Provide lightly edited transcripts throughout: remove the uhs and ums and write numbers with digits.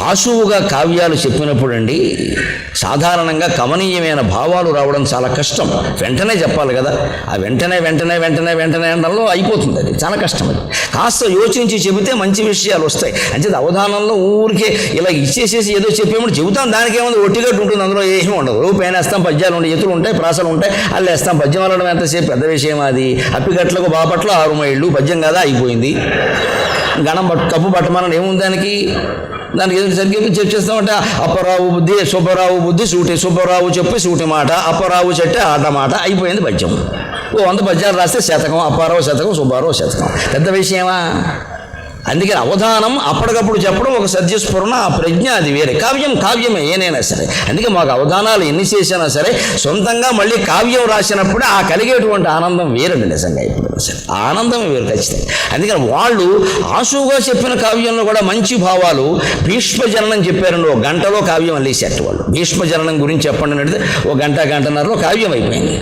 ఆశువుగా కావ్యాలు చెప్పినప్పుడు అండి సాధారణంగా కమనీయమైన భావాలు రావడం చాలా కష్టం. వెంటనే చెప్పాలి కదా, ఆ వెంటనే వెంటనే వెంటనే వెంటనే అనడంలో అయిపోతుంది. అది చాలా కష్టం. అది కాస్త యోచించి చెబితే మంచి విషయాలు వస్తాయి. అంటే అవధానంలో ఊరికే ఇలా ఇచ్చేసేసి ఏదో చెప్పేమని చెబుతాం, దానికి ఏముంది ఒట్టిగట్టు ఉంటుంది, అందులో ఏమీ ఉండదు. పైన వేస్తాం, పద్యాలు ఉంటాయి, ఎత్తులు ఉంటాయి, ప్రాసలు ఉంటాయి, అల్లు వేస్తాం. పద్యం అనడం ఎంతసేపు పెద్ద విషయం. అది అప్పిగట్లకు బాపట్ల 6 మైళ్ళు పద్యం కదా, అయిపోయింది. గణం కప్పు పట్టమని ఏముంది దానికి ఎదురు సరిగ్గా చెప్పేస్తామంటే అప్పరావు బుద్ధి సుబ్బరావు బుద్ధి సూటి, సుబ్బరావు చెప్పి సూటి మాట, అప్పరావు చెట్టే ఆట మాట, అయిపోయింది పద్యం. 100 పద్యాలు రాస్తే శతకం, అప్పారావు శతకం, సుబ్బారావు శతకం. పెద్ద విషయమా? అందుకని అవధానం అప్పటికప్పుడు చెప్పడం ఒక సద్యస్ఫురణ, ఆ ప్రజ్ఞ, అది వేరే. కావ్యం కావ్యమే ఏనైనా సరే. అందుకే మాకు అవధానాలు ఎన్ని చేసినా సరే సొంతంగా మళ్ళీ కావ్యం రాసినప్పుడే ఆ కలిగేటువంటి ఆనందం వేరండి. నిజంగా ఇప్పుడు సరే ఆనందం వేరు ఖచ్చితంగా. అందుకని వాళ్ళు ఆశువుగా చెప్పిన కావ్యంలో కూడా మంచి భావాలు. భీష్మజననం చెప్పారండి, 1 గంటలో కావ్యం అల్లేసేట వాళ్ళు. భీష్మజననం గురించి చెప్పండి అంటే 1 గంట గంటన్నరలో కావ్యం అయిపోయింది.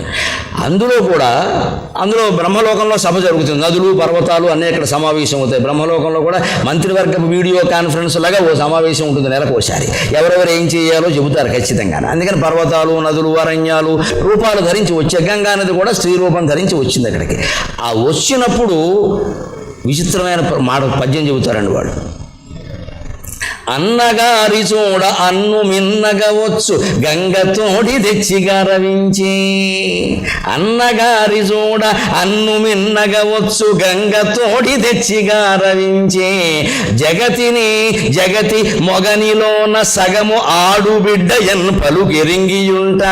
అందులో బ్రహ్మలోకంలో సభ జరుగుతుంది. నదులు పర్వతాలు అన్నీ ఇక్కడ సమావేశం అవుతాయి. బ్రహ్మలోకంలో కూడా మంత్రివర్గ వీడియో కాన్ఫరెన్స్ లాగా ఓ సమావేశం ఉంటుంది నెలకోసారి. ఎవరెవరు ఏం చేయాలో చెబుతారు ఖచ్చితంగా. అందుకని పర్వతాలు, నదులు, అరణ్యాలు రూపాలు ధరించి వచ్చే, గంగా నది కూడా స్త్రీ రూపం ధరించి వచ్చింది అక్కడికి. ఆ వచ్చినప్పుడు విచిత్రమైన పద్యం చెబుతారండి వాళ్ళు. అన్నగారి చూడ అన్ను మిన్నగవచ్చు గంగతోడి తెచ్చిగా రవించి. అన్నగారి చూడ అన్ను మిన్నగవచ్చు గంగతోడి తెచ్చిగా రవించి. జగతి మొగనిలోన సగము ఆడు బిడ్డ ఎన్ పలుకెరింగియుంట.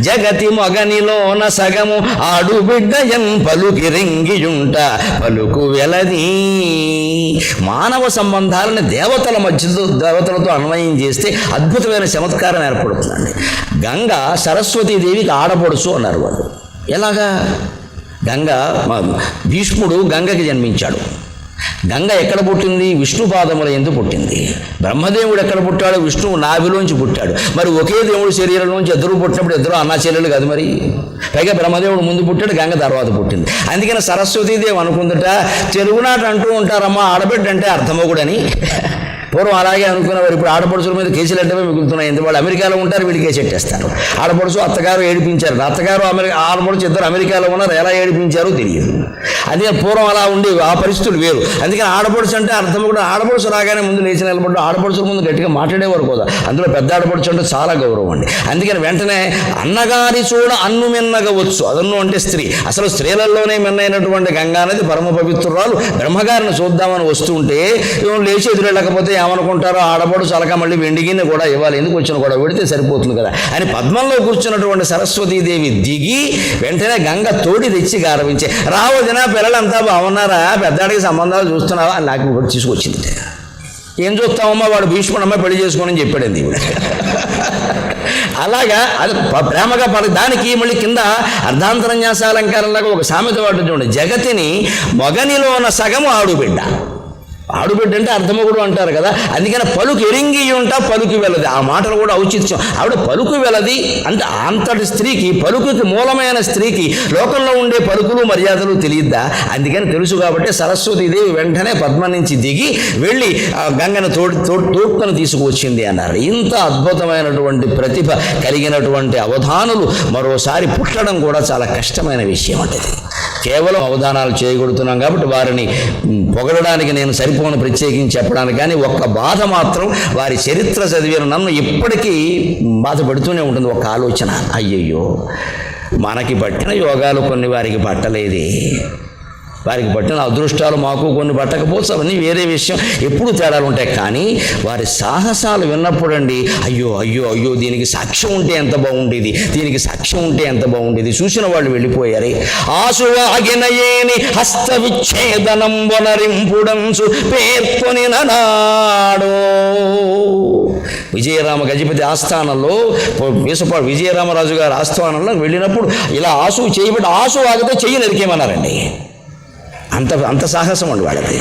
జగతి మొగనిలోన సగము ఆడు బిడ్డ ఎన్ పలుకెరింగియుంట. పలుకు వెలది. మానవ సంబంధాలను దేవతలతో అన్వయం చేస్తే అద్భుతమైన చమత్కారం ఏర్పడుతుందండి. గంగ సరస్వతీదేవికి ఆడపడుచు అన్నారు వాళ్ళు. ఎలాగా? భీష్ముడు గంగకి జన్మించాడు. గంగ ఎక్కడ పుట్టింది? విష్ణు పాదముల యందు పుట్టింది. బ్రహ్మదేవుడు ఎక్కడ పుట్టాడు? విష్ణువు నాభిలోంచి పుట్టాడు. మరి ఒకే దేవుడు శరీరంలోంచి ఇద్దరు పుట్టినప్పుడు ఇద్దరు అన్నా చెల్లెలు కాదు మరి. పైగా బ్రహ్మదేవుడు ముందు పుట్టాడు, గంగ తర్వాత పుట్టింది. అందుకని సరస్వతీదేవి అనుకుందట, తెలుగునాట అంటూ ఉంటారమ్మా ఆడబిడ్డ అంటే అర్థమొగుడని. పూర్వం అలాగే అనుకునేవారు. ఇప్పుడు ఆడపడుచుల మీద కేసులు అంటే మిగులుతున్నాయి. ఎందుకు? వాళ్ళు అమెరికాలో ఉంటారు, వీళ్ళు కేసు ఎట్టేస్తారు. ఆడపడుచు అత్తగారు ఏడిపించారు, అత్తగారు ఆడపడుచు ఇద్దరు అమెరికాలో ఉన్నారు, ఎలా ఏడిపించారో తెలియదు. అందుకని పూర్వం అలా ఉండి ఆ పరిస్థితులు వేరు. అందుకని ఆడపడుచు అంటే అర్థం కూడా, ఆడపడుచు రాగానే ముందు లేచి నిలబడ్డు, ఆడపడుచుల ముందు గట్టిగా మాట్లాడేవారు కదా. అందులో పెద్ద ఆడపడుచు అంటే చాలా గౌరవం అండి. అందుకని వెంటనే అన్నగారి చూడ అన్ను మిన్నగవచ్చు. అదన్ను అంటే స్త్రీ. అసలు స్త్రీలలోనే మిన్నైనటువంటి గంగా నది పరమ పవిత్రురాలు. బ్రహ్మగారిని చూద్దామని వస్తుంటే లేచి ఎదురెళ్ళకపోతే ఏమనుకుంటారో, ఆడపడు చలక మళ్ళీ వెండిగిన్నె కూడా ఇవ్వాలి, ఎందుకు వచ్చిన కూడా పెడితే సరిపోతుంది కదా అని పద్మంలో కూర్చున్నటువంటి సరస్వతీదేవి దిగి వెంటనే గంగ తోడి తెచ్చి గారవించే. రావదిన పిల్లలంతా బాగున్నారా, పెద్దాడికి సంబంధాలు చూస్తున్నావా అని నాకు కూడా తీసుకొచ్చింది. ఏం చూస్తామమ్మా, వాడు భీష్ముడమ్మ పెళ్లి చేసుకోనని చెప్పాడండి ఇవిడ. అలాగా అది ప్రేమగా దానికి మళ్ళీ కింద అర్ధాంతరన్యాసాలంకారంలాగా ఒక సామెత వాడు చూడండి. జగతిని మొగనిలోన సగము ఆడుబిడ్డ. ఆడుబిడ్డ అంటే అర్థమొగుడు అంటారు కదా. అందుకని పలుకు ఎరింగియుంట పలుకు వెలది. ఆ మాటలు కూడా ఔచిత్యం. ఆవిడ పలుకు వెలది అంటే అంతటి స్త్రీకి, పలుకుకి మూలమైన స్త్రీకి లోకంలో ఉండే పలుకులు మర్యాదలు తెలియద్దా? అందుకని తెలుసు కాబట్టి సరస్వతీదేవి వెంటనే పద్మ నుంచి దిగి వెళ్ళి గంగను తోడ్కొని తీసుకువచ్చింది అన్నారు. ఇంత అద్భుతమైనటువంటి ప్రతిభ కలిగినటువంటి అవధానులు మరోసారి పుట్టడం కూడా చాలా కష్టమైన విషయం అంటే. కేవలం అవధానాలు చేయగలుగుతున్నాం కాబట్టి వారిని పొగడడానికి నేను సరిపోను ప్రత్యేకించి చెప్పడానికి. కానీ ఒక్క బాధ మాత్రం, వారి చరిత్ర చదివిన నన్ను ఇప్పటికీ బాధ పెడుతూనే ఉంటుంది ఒక ఆలోచన. అయ్యయ్యో, మనకి పట్టిన యోగాలు కొన్ని వారికి పట్టలేదే, వారికి పట్టిన అదృష్టాలు మాకు కొన్ని పట్టకపోవచ్చు, అవన్నీ వేరే విషయం. ఎప్పుడు తేడాలు ఉంటాయి. కానీ వారి సాహసాలు విన్నప్పుడండి అయ్యో అయ్యో అయ్యో, దీనికి సాక్ష్యం ఉంటే ఎంత బాగుండేది, దీనికి సాక్ష్యం ఉంటే ఎంత బాగుండేది. చూసిన వాళ్ళు వెళ్ళిపోయారు. ఆశువాగినయేని హస్త విచ్ఛేదనం వనరింపుడంసు పేర్కొని నాడు. విజయరామ గజపతి ఆస్థానంలో, విజయరామరాజు గారి ఆస్థానంలో వెళ్ళినప్పుడు ఇలా ఆశువు చేయబడి, ఆశు ఆగితే చెయ్యి నరికేమన్నారండి. అంత సాహసం అండి వాళ్ళది.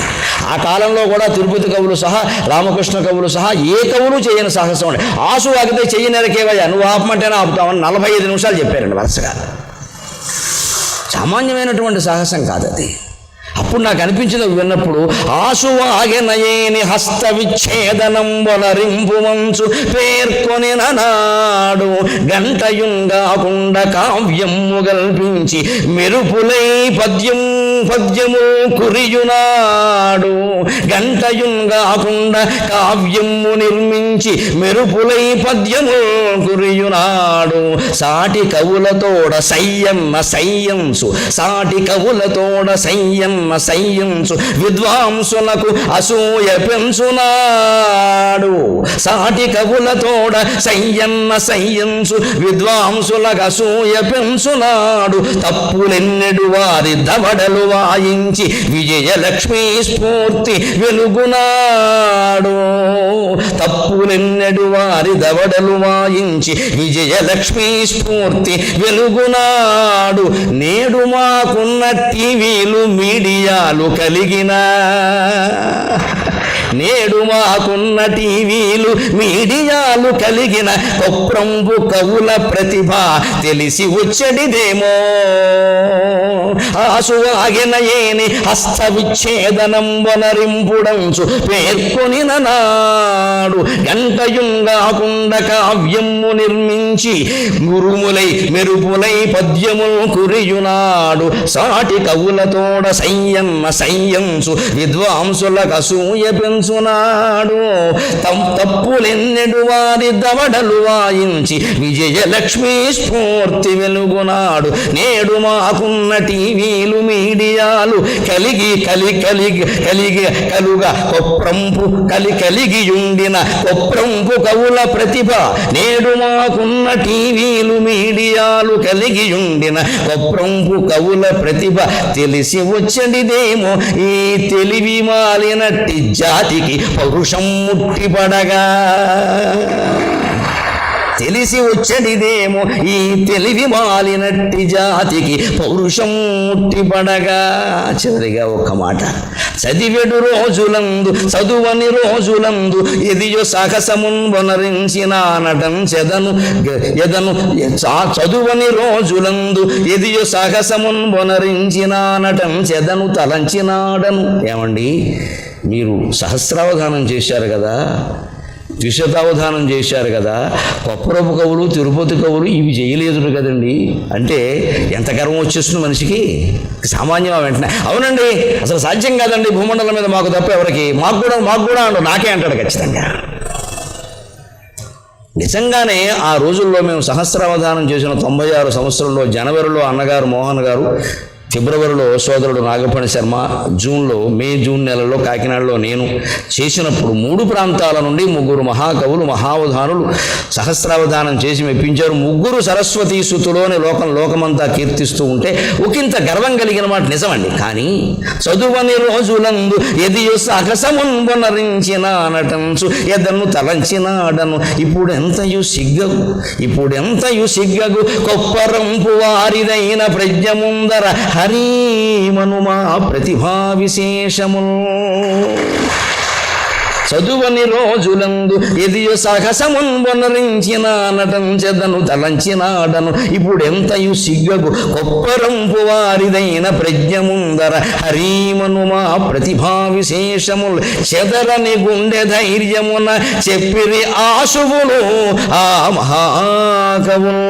ఆ కాలంలో కూడా తిరుపతి కవులు సహా, రామకృష్ణ కవులు సహా ఏ కవులు చేయని సాహసం అండి. ఆశు ఆగితే చెయ్యి నరికేవయ్యా, నువ్వు ఆపమంటేనే ఆపుతామని 45 నిమిషాలు చెప్పారండి వరుసగా. సామాన్యమైనటువంటి సాహసం కాదు అది. అప్పుడు నాకు అనిపించింది విన్నప్పుడు, ఆశువాగెనయేని హస్త విచ్ఛేదనం వలరింపు మంచు పేర్కొని నాడు గంటయుంగాకుండ కావ్యము గల్పించి మెరుపులై పద్యము కురియునాడు. గంటయుంగాకుండ కావ్యము నిర్మించి మెరుపులై పద్యము కురియునాడు. సాటి కవులతోడ సయ్యన్న సయ్యంసు, సాటి కవులతోడ సయ్యన్న సయ్యంసు విద్వాంసులకు అసూయ పెంచునాడు. సాటి కవులతోడ సయ్యన్న సయ్యంసు విద్వాంసులకు అసూయ పెంచునాడు. తప్పులెన్నెడు వారి దవడలు వాయించి విజయలక్ష్మీ స్ఫూర్తి వెలుగునాడు. తప్పులెన్నెడు వారి దవడలు వాయించి విజయలక్ష్మీ స్ఫూర్తి వెలుగునాడు. నేడు మాకున్న టీవీలు మీడియాలు కలిగిన, నేడు మాకున్న టీవీలు మీడియాలు కలిగిన కొప్రంబు కవుల ప్రతిభ తెలిసి వచ్చడిదేమో. ఆశువాగెనయేని హస్త విచ్ఛేదనం వనరింపుడంచు పేర్కొని నాడు గంటయుంగాకుండ కావ్యము నిర్మించి గురుములై మెరుపులై పద్యములు కురియునాడు. సాటి కవులతోడ సయ్యన్న సయ్యంసు విద్వాంసులకు అసూయ పెంచునాడు. తప్పులెన్నెడు వారి దవడలు వాయించి విజయలక్ష్మీ స్ఫూర్తి వెలుగునాడు. నేడు మాకున్న టీవీలు మీడియాలు కలిగి కలుగా కొప్రంపు కలిగియుండిన కొప్రంపు కవుల ప్రతిభ. నేడు మాకున్న టీవీలు మీడియాలు కలిగియుండిన కొప్రంపు కవుల ప్రతిభ తెలిసి వచ్చడిదేమో. ఈ తెలివి మాలినట్టి జాతికి పౌరుషం ముట్టిపడగా, తెలిసి వచ్చడిదేమో ఈ తెలివి మాలినట్టి జాతికి పౌరుషం ముట్టిపడగా. చివరిగా ఒక్క మాట, చదివెడు రోజులందు చదువని రోజులందు ఎదియో సాహసమున్ వనరించిన నటం చెదను ఎదను. చదువని రోజులందు ఎదియో సాహసమున్ వనరించిన నటం చెదను తలంచినాడను. ఏమండి, మీరు సహస్రావధానం చేశారు కదా, ద్విశతావధానం చేశారు కదా, కొప్పరపు కవులు తిరుపతి కవులు ఇవి చేయలేదు కదండి అంటే ఎంత గర్వం వచ్చేస్తుంది మనిషికి. సామాన్యం వెంటనే అవునండి అసలు సాధ్యం కాదండి భూమండలం మీద మాకు తప్ప ఎవరికి, మాకు కూడా అంటూ నాకే అంటాడు ఖచ్చితంగా. నిజంగానే ఆ రోజుల్లో మేము సహస్రావధానం చేసిన 96 సంవత్సరంలో జనవరిలో అన్నగారు మోహన్ గారు, ఫిబ్రవరిలో సోదరుడు నాగపణి శర్మ, మే జూన్ నెలలో కాకినాడలో నేను చేసినప్పుడు 3 ప్రాంతాల నుండి 3 మహాకవులు మహావధానులు సహస్రావధానం చేసి మెప్పించారు. 3 సరస్వతీ సుతులోని లోకమంతా కీర్తిస్తూ ఉంటే ఒకంత గర్వం కలిగిన మాట నిజమండి. కానీ చదువని రోజులందు ఎదియో సాహసమున్ వనరించిన నటంచు ఎదను తలంచినాడను. ఇప్పుడెంతయు సిగ్గగు కొప్పరంపు వారిదైన ప్రజ్ఞ ముందర హరిమనుమా ప్రతిభా విశేషము. చదువని రోజులందు ఎదియో సాహసమున్ వనరించిన నటం చెదను తలంచినాడను. ఇప్పుడెంతయు సిగ్గగు కొప్పరంపు వారిదైన ప్రజ్ఞ ముందర హరిమనుమా ప్రతిభా విశేషములు. చెదరని గుండె ధైర్యమున చెప్పిరి ఆశువులు ఆ మహాకవులు.